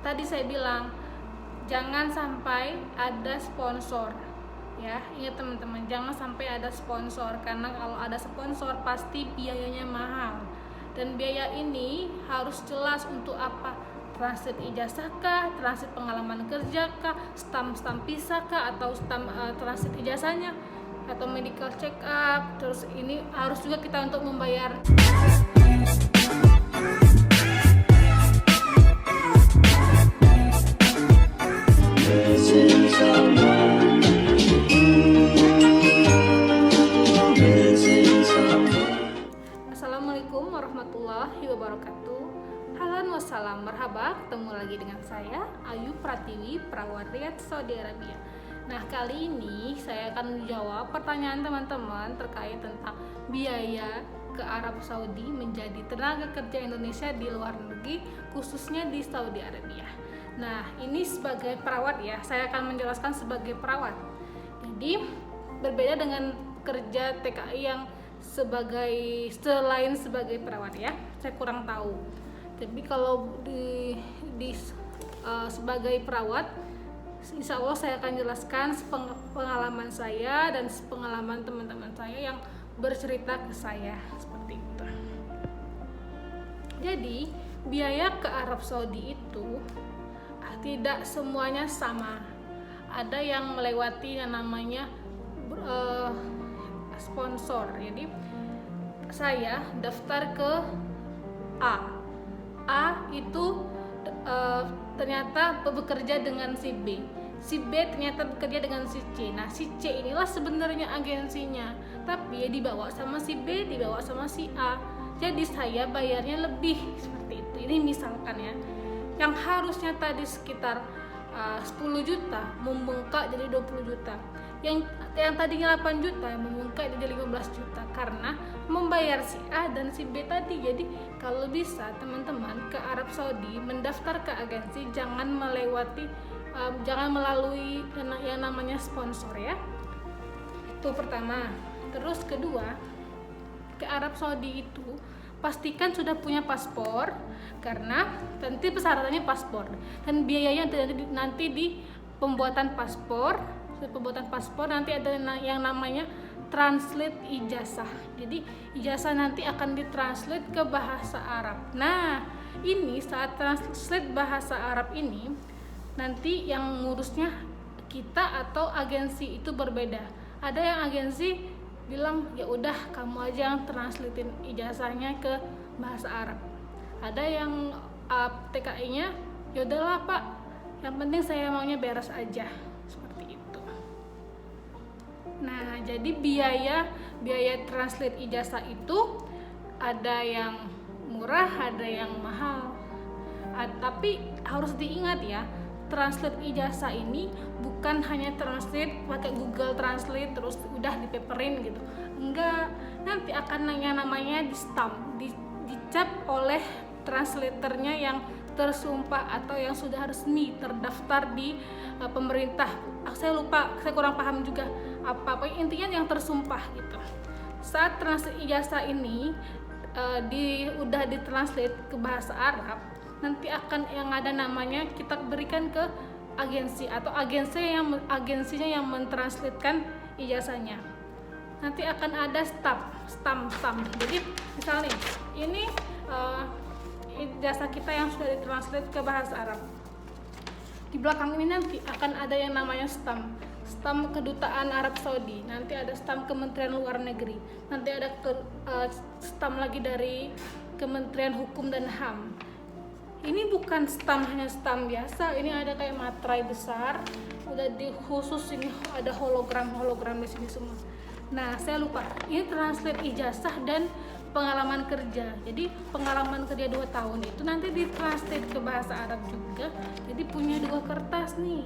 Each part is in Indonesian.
tadi saya bilang jangan sampai ada sponsor ya. Ingat teman-teman, jangan sampai ada sponsor, karena kalau ada sponsor pasti biayanya mahal, dan biaya ini harus jelas untuk apa. Translate ijazah kah, translate pengalaman kerja kah, stamp visa kah, atau stamp translate ijazahnya, atau medical check up. Terus ini harus juga kita untuk membayar Assalamualaikum warahmatullahi wabarakatuh. Halan wassalam, marhaba, ketemu lagi dengan saya Ayu Pratiwi, perawat Riyadh, Saudi Arabia. Nah, kali ini saya akan menjawab pertanyaan teman-teman terkait tentang biaya ke Arab Saudi menjadi tenaga kerja Indonesia di luar negeri, khususnya di Saudi Arabia. Nah, ini sebagai perawat ya, saya akan menjelaskan sebagai perawat. Jadi, berbeda dengan kerja TKI yang selain sebagai perawat ya, saya kurang tahu. Tapi kalau sebagai perawat, insya Allah saya akan jelaskan pengalaman saya dan pengalaman teman-teman saya yang bercerita ke saya seperti itu. Jadi biaya ke Arab Saudi itu tidak semuanya sama. Ada yang melewati yang namanya sponsor. Jadi saya daftar ke A itu ternyata bekerja dengan si B ternyata bekerja dengan si C. Nah, si C inilah sebenarnya agensinya, tapi ya dibawa sama si B, dibawa sama si A. Jadi saya bayarnya lebih seperti itu. Ini misalkan ya, yang harusnya tadi sekitar 10 juta membengkak jadi 20 juta. Yang tadinya 8 juta membengkak jadi 15 juta karena membayar si A dan si B tadi. Jadi kalau bisa teman-teman ke Arab Saudi mendaftar ke agensi, jangan melalui yang namanya sponsor ya. Itu pertama. Terus kedua, ke Arab Saudi itu pastikan sudah punya paspor, karena nanti persyaratannya paspor dan biayanya nanti di pembuatan paspor nanti ada yang namanya translate ijazah. Jadi ijazah nanti akan ditranslate ke bahasa Arab. Nah, ini saat translate bahasa Arab ini nanti yang ngurusnya kita atau agensi itu berbeda. Ada yang agensi bilang ya udah kamu aja yang translatein ijazahnya ke bahasa Arab. Ada yang TKI-nya ya udahlah Pak, yang penting saya maunya beres aja, seperti itu. Nah, jadi biaya translate ijazah itu ada yang murah, ada yang mahal. Tapi harus diingat ya, translate ijazah ini bukan hanya translate pakai Google Translate terus udah dipaperin gitu. Enggak, nanti akan yang namanya dicap oleh translatornya yang tersumpah atau yang sudah resmi terdaftar di pemerintah. Saya kurang paham juga apa intinya yang tersumpah gitu. Saat translate ijazah ini udah ditranslate ke bahasa Arab, nanti akan yang ada namanya kita berikan ke agensi atau agensinya yang mentranslatekan ijazahnya. Nanti akan ada stamp. Jadi misalnya ini ijazah kita yang sudah ditranslate ke bahasa Arab. Di belakang ini nanti akan ada yang namanya stamp kedutaan Arab Saudi, nanti ada stamp Kementerian Luar Negeri, nanti ada stamp lagi dari Kementerian Hukum dan HAM. Ini bukan hanya stamp biasa, ini ada kayak materai besar, udah khusus ini ada hologram di sini semua. Nah, saya lupa, ini translate ijazah dan pengalaman kerja. Jadi pengalaman kerja 2 tahun itu nanti ditranslate ke bahasa Arab juga, jadi punya 2 kertas nih.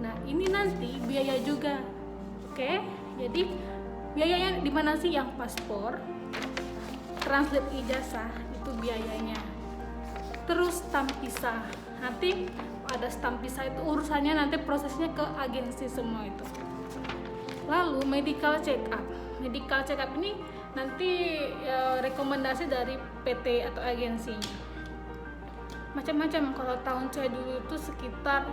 Nah, ini nanti biaya juga. Oke, jadi biayanya di mana sih? Yang paspor, translate ijazah itu biayanya. Terus stamp visa, nanti ada stamp visa itu urusannya nanti prosesnya ke agensi semua itu. Lalu medical check up ini nanti rekomendasi dari PT atau agensinya. macam-macam. Kalau tahun saya dulu itu sekitar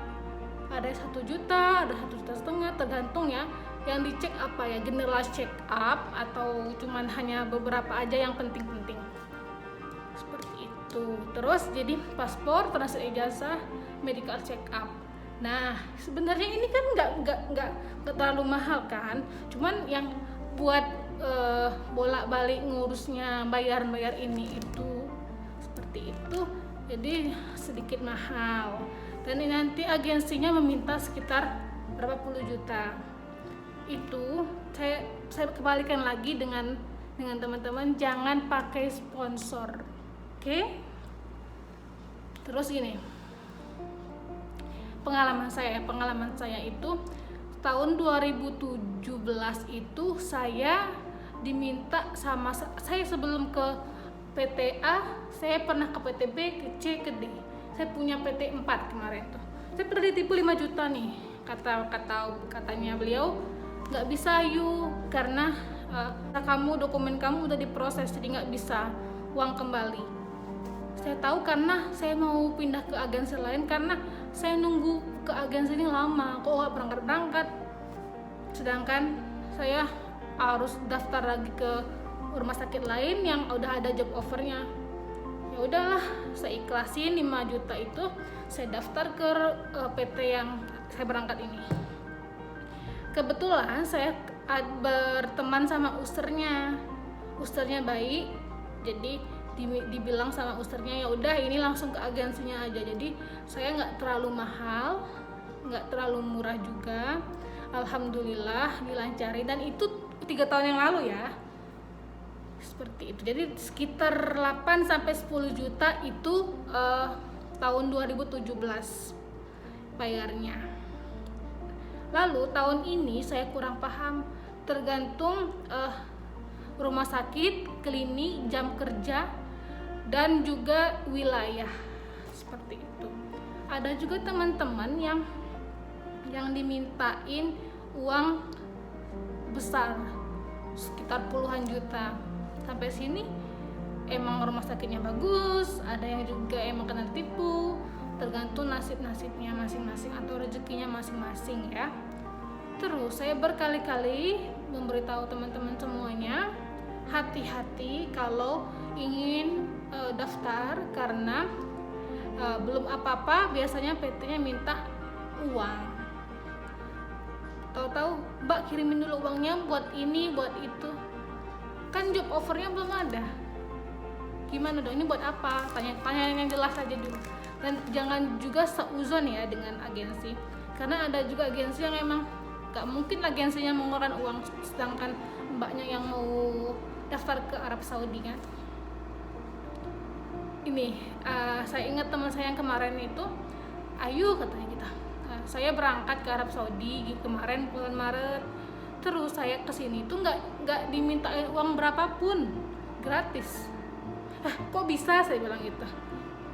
ada 1 juta, ada 1,5 juta, tergantung ya yang dicek apa ya, general check up atau cuman hanya beberapa aja yang penting-penting seperti itu. Terus jadi paspor, transit ijazah, medical check up. Nah sebenarnya ini kan nggak terlalu mahal kan, cuman yang buat bolak-balik ngurusnya, bayar ini itu seperti itu, jadi sedikit mahal. Dan ini nanti agensinya meminta sekitar berapa puluh juta. Itu saya kembalikan lagi dengan teman-teman, jangan pakai sponsor, oke? Terus gini, pengalaman saya itu tahun 2017 itu saya diminta sama saya sebelum ke PTA, saya pernah ke PTB, ke C, ke D. Saya punya PT 4 kemarin tuh. Saya pernah ditipu 5 juta nih. Katanya beliau, nggak bisa yuk, karena dokumen kamu udah diproses, jadi nggak bisa uang kembali. Saya tahu karena saya mau pindah ke agensi lain, karena saya nunggu ke agensi ini lama, kok nggak berangkat. Sedangkan saya harus daftar lagi ke rumah sakit lain yang udah ada job offernya. Ya udahlah, saya ikhlasin 5 juta itu, saya daftar ke PT yang saya berangkat ini. Kebetulan saya berteman sama usernya baik, jadi dibilang sama usernya, ya udah ini langsung ke agensinya aja. Jadi saya nggak terlalu mahal, nggak terlalu murah juga. Alhamdulillah dilancarin, dan itu 3 tahun yang lalu ya, seperti itu. Jadi sekitar 8 sampai 10 juta itu tahun 2017 bayarnya. Lalu tahun ini saya kurang paham, tergantung rumah sakit, klinik, jam kerja, dan juga wilayah, seperti itu. Ada juga teman-teman yang dimintain uang besar sekitar puluhan juta. Sampai sini emang rumah sakitnya bagus, ada yang juga emang kena tipu, tergantung nasib-nasibnya masing-masing atau rezekinya masing-masing ya. Terus saya berkali-kali memberitahu teman-teman semuanya, hati-hati kalau ingin daftar, karena belum apa-apa biasanya PT-nya minta uang. Tahu-tahu, Mbak kirimin dulu uangnya buat ini, buat itu. Kan job offernya belum ada. Gimana dong, ini buat apa? Tanya yang jelas aja dulu. Dan jangan juga seuzon ya dengan agensi, karena ada juga agensi yang emang gak mungkin agensinya mengeluarkan uang, sedangkan mbaknya yang mau daftar ke Arab Saudi kan. Ini saya ingat teman saya yang kemarin itu, ayo katanya kita, saya berangkat ke Arab Saudi kemarin bulan Maret. Terus saya kesini tuh nggak dimintain uang berapapun, gratis. Kok bisa, saya bilang gitu.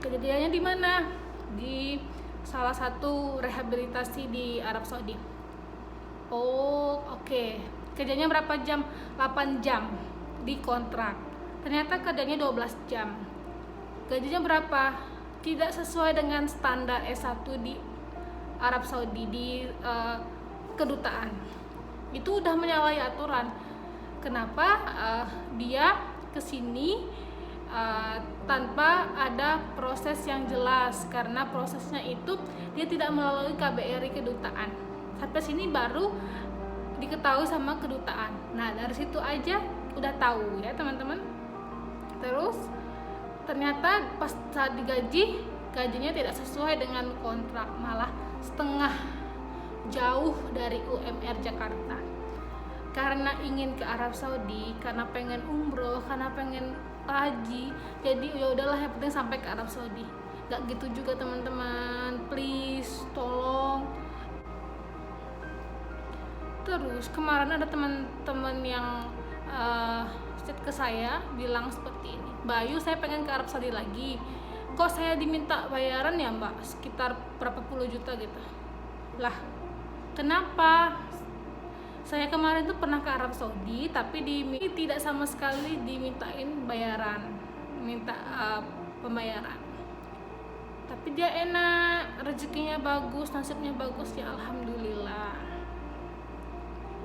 Kejadiannya di mana? Di salah satu rehabilitasi di Arab Saudi. Oh oke. Kerjanya berapa jam? 8 jam di kontrak. Ternyata kerjanya 12 jam. Gajinya berapa? Tidak sesuai dengan standar S1 di Arab Saudi, di kedutaan. Itu udah menyalahi aturan. Kenapa dia kesini tanpa ada proses yang jelas? Karena prosesnya itu dia tidak melalui KBRI kedutaan. Sampai sini baru diketahui sama kedutaan. Nah dari situ aja udah tahu ya teman-teman. Terus ternyata pas saat digaji, gajinya tidak sesuai dengan kontrak, malah setengah jauh dari UMR Jakarta. Karena ingin ke Arab Saudi, karena pengen umroh, karena pengen haji, jadi ya udahlah yang penting sampai ke Arab Saudi. Gak gitu juga teman-teman, please tolong. Terus kemarin ada teman-teman yang chat ke saya bilang seperti ini, Bayu saya pengen ke Arab Saudi lagi, kok saya diminta bayaran ya mbak sekitar berapa puluh juta gitu. Lah kenapa? Saya kemarin tuh pernah ke Arab Saudi, tapi tidak sama sekali dimintain bayaran, minta pembayaran. tapi dia enak, rezekinya bagus, nasibnya bagus, ya alhamdulillah.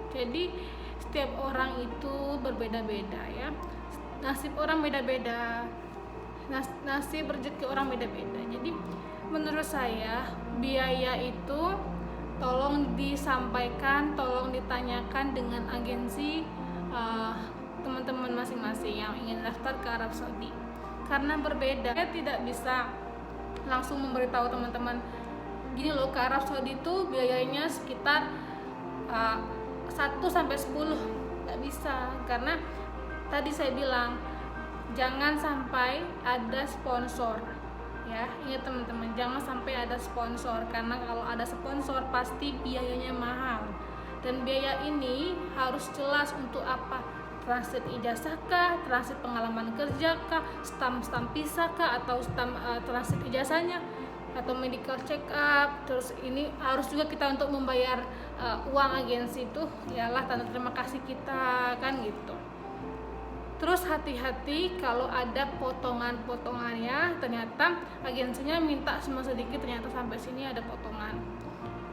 Jadi setiap orang itu berbeda-beda ya, nasib orang beda-beda, nasib rezeki orang beda-beda. Jadi menurut saya biaya itu tolong disampaikan, tolong ditanyakan dengan agensi teman-teman masing-masing yang ingin daftar ke Arab Saudi, karena berbeda. Saya tidak bisa langsung memberitahu teman-teman gini loh, ke Arab Saudi itu biayanya sekitar 1 sampai 10, nggak bisa, karena tadi saya bilang jangan sampai ada sponsor ya. Ingat teman-teman, jangan sampai ada sponsor, karena kalau ada sponsor pasti biayanya mahal, dan biaya ini harus jelas untuk apa, transit ijazah kah, transit pengalaman kerja kah, stamp visa kah, atau transit ijazahnya, atau medical check up. Terus ini harus juga kita untuk membayar uang agensi itu, ialah tanda terima kasih kita kan gitu. Terus hati-hati kalau ada potongan-potongannya, ternyata agensinya minta cuma sedikit, ternyata sampai sini ada potongan.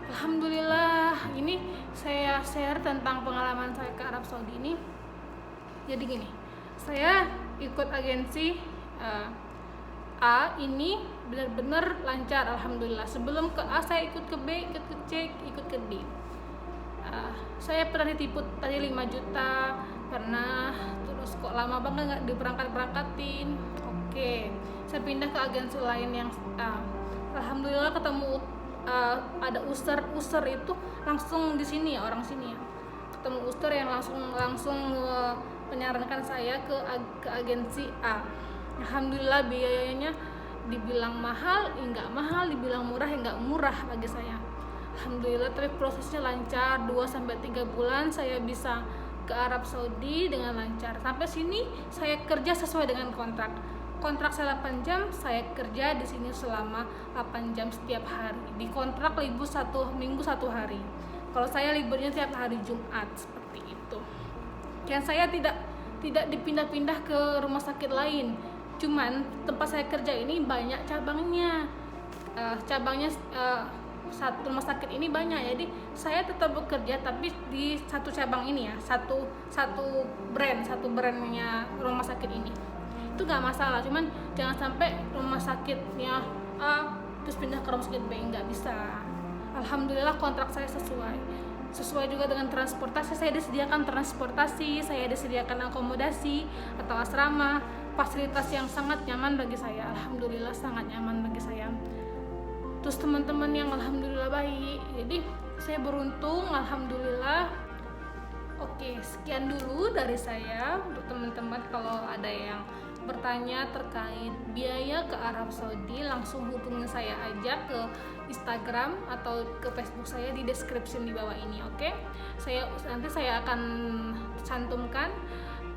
Alhamdulillah, ini saya share tentang pengalaman saya ke Arab Saudi ini. Jadi gini, saya ikut agensi A ini benar-benar lancar, alhamdulillah. Sebelum ke A saya ikut ke B, ikut ke C, ikut ke D. Saya pernah ditipu tadi 5 juta, pernah. Terus kok lama banget nggak diberangkat-berangkatin. Oke, saya pindah ke agensi lain yang A. Alhamdulillah ketemu ada user itu langsung di sini ya, orang sini ya. Ketemu user yang langsung menyarankan saya ke agensi A. Alhamdulillah biayanya dibilang mahal, enggak mahal, dibilang murah, enggak murah bagi saya. Alhamdulillah, tapi prosesnya lancar, 2-3 bulan saya bisa ke Arab Saudi dengan lancar. Sampai sini saya kerja sesuai dengan kontrak. Kontrak saya 8 jam, saya kerja di sini selama 8 jam setiap hari. Di kontrak libur 1 minggu 1 hari. Kalau saya liburnya tiap hari Jumat, seperti itu. Dan saya tidak dipindah-pindah ke rumah sakit lain. Cuman tempat saya kerja ini banyak cabangnya. Satu rumah sakit ini banyak, jadi saya tetap bekerja tapi di satu cabang ini ya, satu brandnya rumah sakit ini. Itu nggak masalah, cuman jangan sampai rumah sakitnya A terus pindah ke rumah sakit B, nggak bisa. Alhamdulillah kontrak saya sesuai juga dengan transportasi. Saya disediakan transportasi, saya disediakan akomodasi atau asrama, fasilitas yang sangat nyaman bagi saya. Alhamdulillah sangat nyaman bagi saya. Terus teman-teman yang alhamdulillah baik, jadi saya beruntung, alhamdulillah. Oke, sekian dulu dari saya. Untuk teman-teman kalau ada yang bertanya terkait biaya ke Arab Saudi, langsung hubungi saya aja ke Instagram atau ke Facebook saya di description di bawah ini. Oke, nanti saya akan cantumkan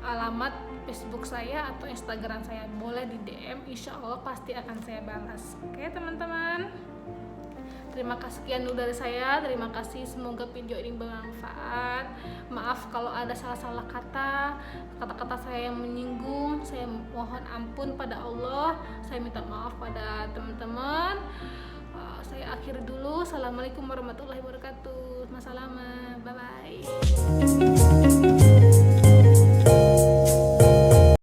alamat Facebook saya atau Instagram saya. Boleh di DM, insya Allah pasti akan saya balas. Oke teman-teman, terima kasih, sekian dulu dari saya. Terima kasih, semoga video ini bermanfaat. Maaf kalau ada salah-salah kata-kata saya yang menyinggung. Saya mohon ampun pada Allah. Saya minta maaf pada teman-teman. Saya akhiri dulu. Assalamualaikum warahmatullahi wabarakatuh. Bye bye.